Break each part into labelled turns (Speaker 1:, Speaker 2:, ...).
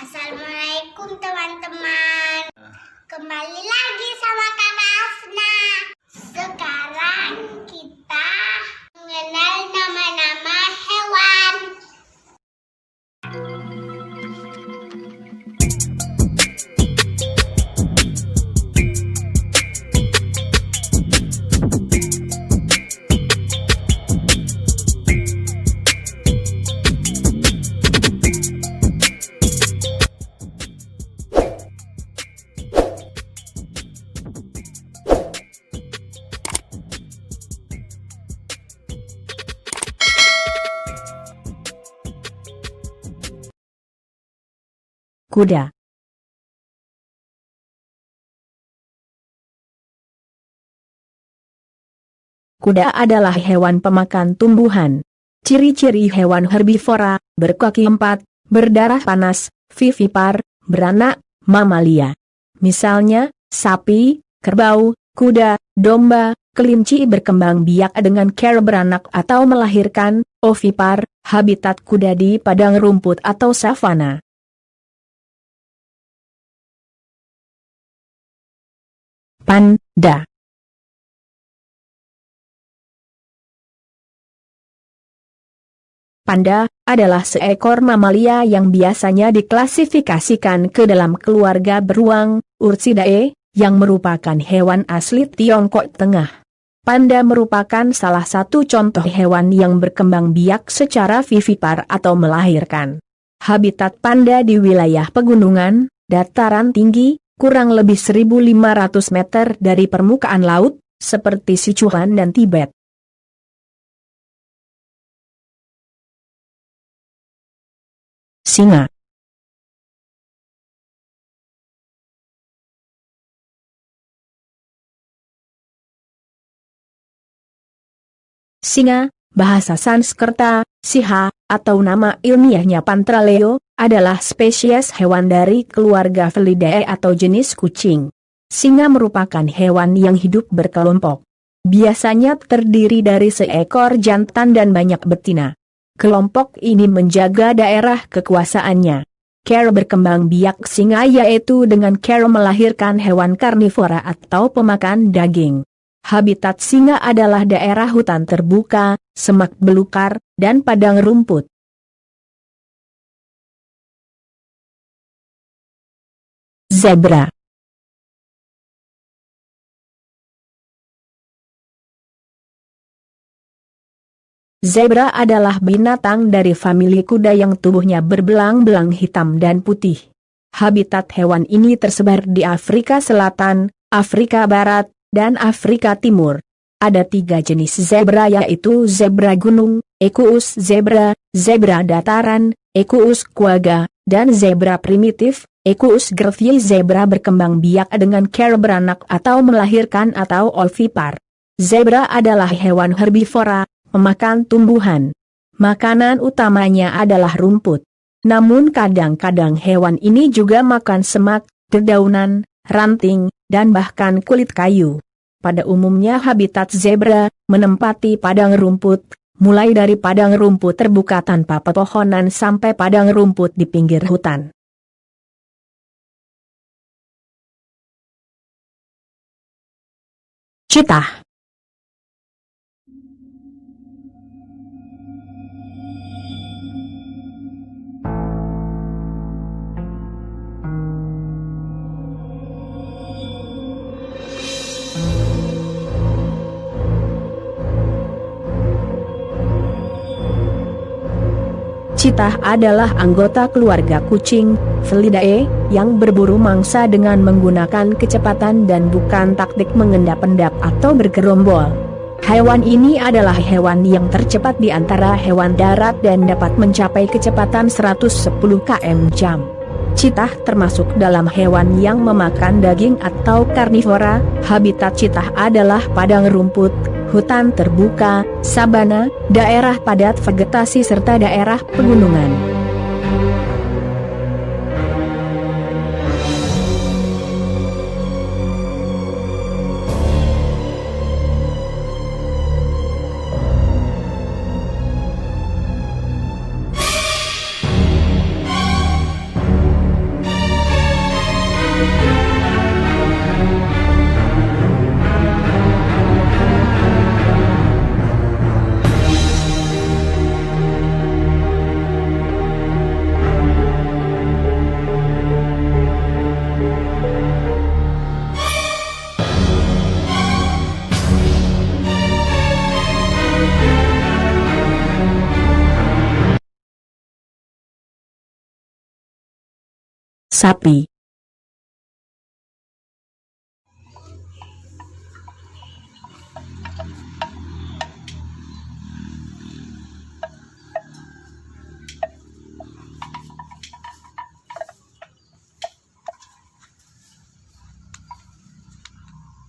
Speaker 1: Assalamualaikum teman-teman. Kembali lagi sama Kakak Asna. Sekarang kita mengenal nama-nama hewan.
Speaker 2: Kuda. Kuda adalah hewan pemakan tumbuhan. Ciri-ciri hewan herbivora, berkaki 4, berdarah panas, vivipar, beranak, mamalia. Misalnya, sapi, kerbau, kuda, domba, kelinci berkembang biak dengan cara beranak atau melahirkan, ovipar, habitat kuda di padang rumput atau savana. Panda. Panda adalah seekor mamalia yang biasanya diklasifikasikan ke dalam keluarga beruang, Ursidae, yang merupakan hewan asli Tiongkok Tengah. Panda merupakan salah satu contoh hewan yang berkembang biak secara vivipar atau melahirkan. Habitat panda di wilayah pegunungan, dataran tinggi, kurang lebih 1.500 meter dari permukaan laut, seperti Sichuan dan Tibet. Singa. Singa, bahasa Sanskerta, siha, atau nama ilmiahnya Pantraleo, adalah spesies hewan dari keluarga Felidae atau jenis kucing. Singa merupakan hewan yang hidup berkelompok. Biasanya terdiri dari seekor jantan dan banyak betina. Kelompok ini menjaga daerah kekuasaannya. Cara berkembang biak singa yaitu dengan cara melahirkan hewan karnivora atau pemakan daging. Habitat singa adalah daerah hutan terbuka, semak belukar, dan padang rumput. Zebra. Zebra adalah binatang dari famili kuda yang tubuhnya berbelang-belang hitam dan putih. Habitat hewan ini tersebar di Afrika Selatan, Afrika Barat, dan Afrika Timur. Ada 3 jenis zebra yaitu zebra gunung, Equus zebra, zebra dataran, Equus quagga, dan zebra primitif, Equus grevie. Zebra berkembang biak dengan cara beranak atau melahirkan atau ovipar. Zebra adalah hewan herbivora, memakan tumbuhan. Makanan utamanya adalah rumput. Namun kadang-kadang hewan ini juga makan semak, dedaunan, ranting, dan bahkan kulit kayu. Pada umumnya habitat zebra menempati padang rumput, mulai dari padang rumput terbuka tanpa pepohonan sampai padang rumput di pinggir hutan. Cheetah. Cheetah adalah anggota keluarga kucing, Felidae, yang berburu mangsa dengan menggunakan kecepatan dan bukan taktik mengendap-endap atau bergerombol. Hewan ini adalah hewan yang tercepat di antara hewan darat dan dapat mencapai kecepatan 110 km/jam. Cheetah termasuk dalam hewan yang memakan daging atau karnivora. Habitat cheetah adalah padang rumput, hutan terbuka, sabana, daerah padat vegetasi serta daerah pegunungan. sapi.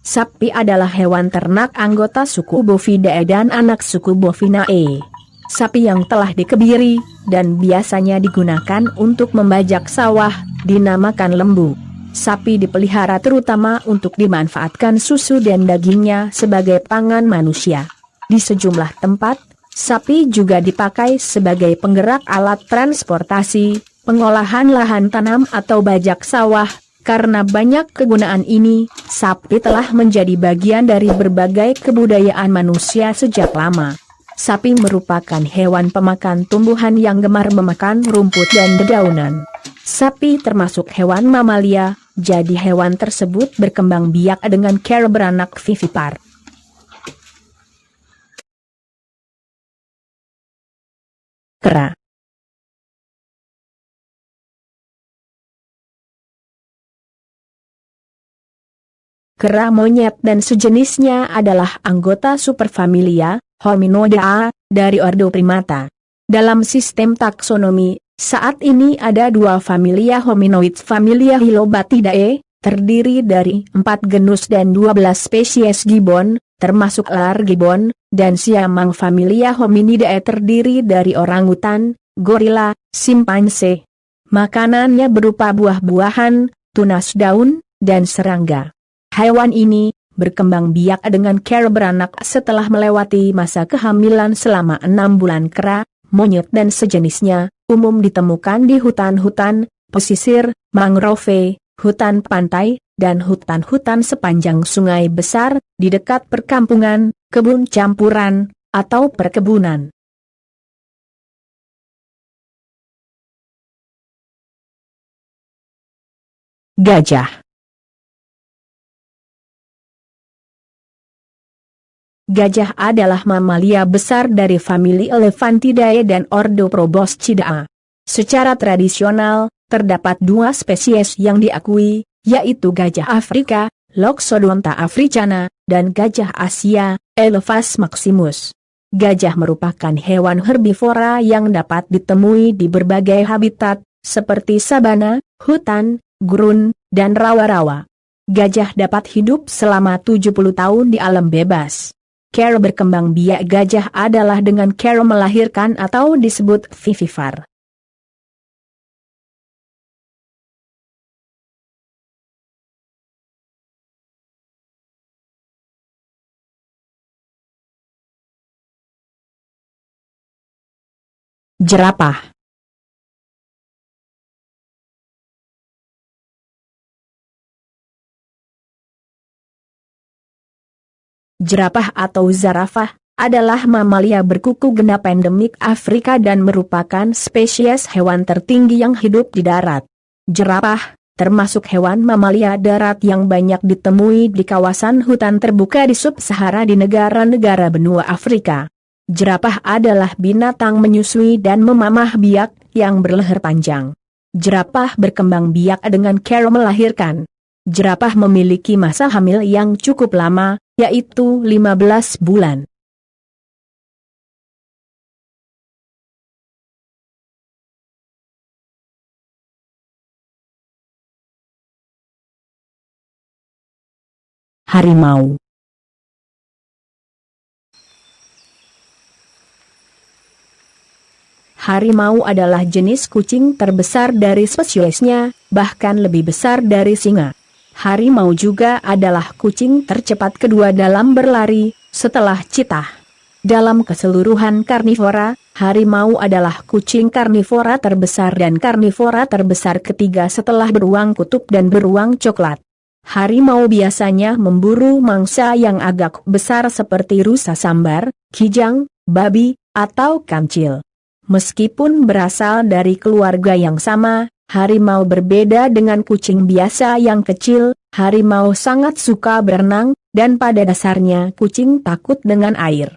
Speaker 2: Sapi adalah hewan ternak anggota suku Bovidae dan anak suku Bovinae. Sapi yang telah dikebiri, dan biasanya digunakan untuk membajak sawah, dinamakan lembu. Sapi dipelihara terutama untuk dimanfaatkan susu dan dagingnya sebagai pangan manusia. Di sejumlah tempat, sapi juga dipakai sebagai penggerak alat transportasi, pengolahan lahan tanam atau bajak sawah. Karena banyak kegunaan ini, sapi telah menjadi bagian dari berbagai kebudayaan manusia sejak lama. Sapi merupakan hewan pemakan tumbuhan yang gemar memakan rumput dan dedaunan. Sapi termasuk hewan mamalia, jadi hewan tersebut berkembang biak dengan cara beranak vivipar. Kera. Kera monyet dan sejenisnya adalah anggota superfamilia Hominoidea dari ordo Primata. Dalam sistem taksonomi, saat ini ada dua familia hominoid, familia Hylobatidae, terdiri dari 4 genus dan 12 spesies gibbon, termasuk ular gibbon, dan siamang familia Hominidae terdiri dari orangutan, gorila, simpanse. Makanannya berupa buah-buahan, tunas daun, dan serangga. Hewan ini berkembang biak dengan cara beranak setelah melewati masa kehamilan selama 6 bulan. Kera, monyet dan sejenisnya, umum ditemukan di hutan-hutan, pesisir, mangrove, hutan pantai, dan hutan-hutan sepanjang sungai besar, di dekat perkampungan, kebun campuran, atau perkebunan. Gajah. Gajah adalah mamalia besar dari famili Elephantidae dan ordo Proboscidae. Secara tradisional, terdapat 2 spesies yang diakui, yaitu gajah Afrika, Loxodonta africana, dan gajah Asia, Elephas maximus. Gajah merupakan hewan herbivora yang dapat ditemui di berbagai habitat, seperti sabana, hutan, gurun, dan rawa-rawa. Gajah dapat hidup selama 70 tahun di alam bebas. Cara berkembang biak gajah adalah dengan cara melahirkan atau disebut vivipar. Jerapah. Jerapah atau zarafah adalah mamalia berkuku genap endemik Afrika dan merupakan spesies hewan tertinggi yang hidup di darat. Jerapah termasuk hewan mamalia darat yang banyak ditemui di kawasan hutan terbuka di sub-Sahara di negara-negara benua Afrika. Jerapah adalah binatang menyusui dan memamah biak yang berleher panjang. Jerapah berkembang biak dengan cara melahirkan. Jerapah memiliki masa hamil yang cukup lama, yaitu 15 bulan. Harimau. Harimau adalah jenis kucing terbesar dari spesiesnya, bahkan lebih besar dari singa. Harimau juga adalah kucing tercepat kedua dalam berlari, setelah citah. Dalam keseluruhan karnivora, harimau adalah kucing karnivora terbesar dan karnivora terbesar ketiga setelah beruang kutub dan beruang coklat. Harimau biasanya memburu mangsa yang agak besar seperti rusa sambar, kijang, babi, atau kancil. Meskipun berasal dari keluarga yang sama, harimau berbeda dengan kucing biasa yang kecil. Harimau sangat suka berenang, dan pada dasarnya kucing takut dengan air.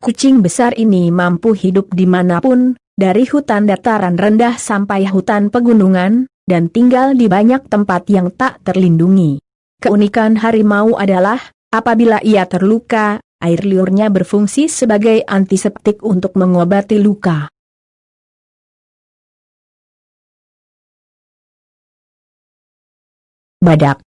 Speaker 2: Kucing besar ini mampu hidup dimanapun, dari hutan dataran rendah sampai hutan pegunungan, dan tinggal di banyak tempat yang tak terlindungi. Keunikan harimau adalah, apabila ia terluka, air liurnya berfungsi sebagai antiseptik untuk mengobati luka. Badak.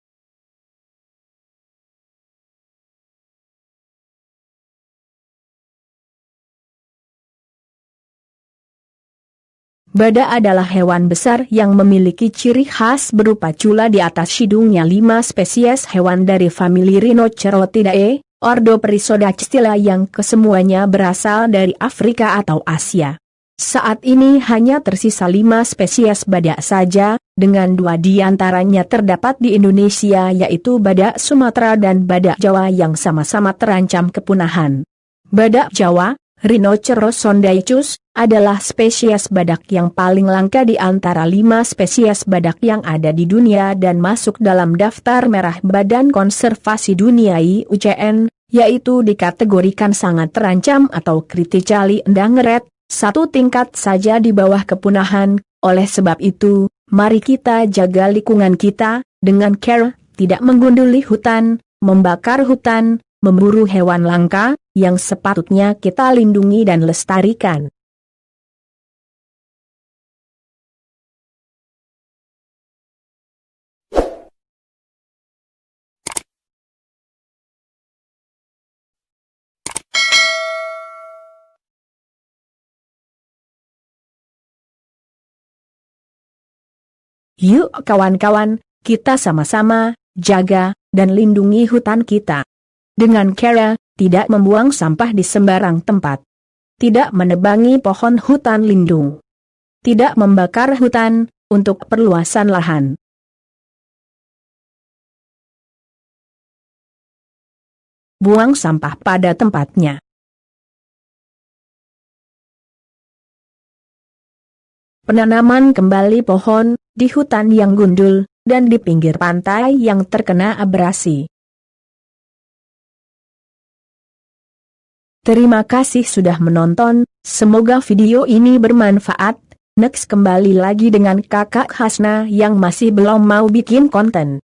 Speaker 2: Badak adalah hewan besar yang memiliki ciri khas berupa cula di atas hidungnya. 5 spesies hewan dari famili Rhinocerotidae, ordo Perissodactyla yang kesemuanya berasal dari Afrika atau Asia. Saat ini hanya tersisa 5 spesies badak saja, dengan 2 diantaranya terdapat di Indonesia yaitu badak Sumatera dan badak Jawa yang sama-sama terancam kepunahan. Badak Jawa, Rhinocerosondaicus, adalah spesies badak yang paling langka di antara 5 spesies badak yang ada di dunia dan masuk dalam daftar merah Badan Konservasi Dunia IUCN, yaitu dikategorikan sangat terancam atau critically endangered, 1 tingkat saja di bawah kepunahan. Oleh sebab itu, mari kita jaga lingkungan kita, dengan care, tidak menggunduli hutan, membakar hutan, memburu hewan langka, yang sepatutnya kita lindungi dan lestarikan. Yuk kawan-kawan, kita sama-sama jaga dan lindungi hutan kita. Dengan cara, tidak membuang sampah di sembarang tempat. Tidak menebangi pohon hutan lindung. Tidak membakar hutan untuk perluasan lahan. Buang sampah pada tempatnya. Penanaman kembali pohon di hutan yang gundul dan di pinggir pantai yang terkena abrasi. Terima kasih sudah menonton, semoga video ini bermanfaat. Next kembali lagi dengan Kakak Hasna yang masih belum mau bikin konten.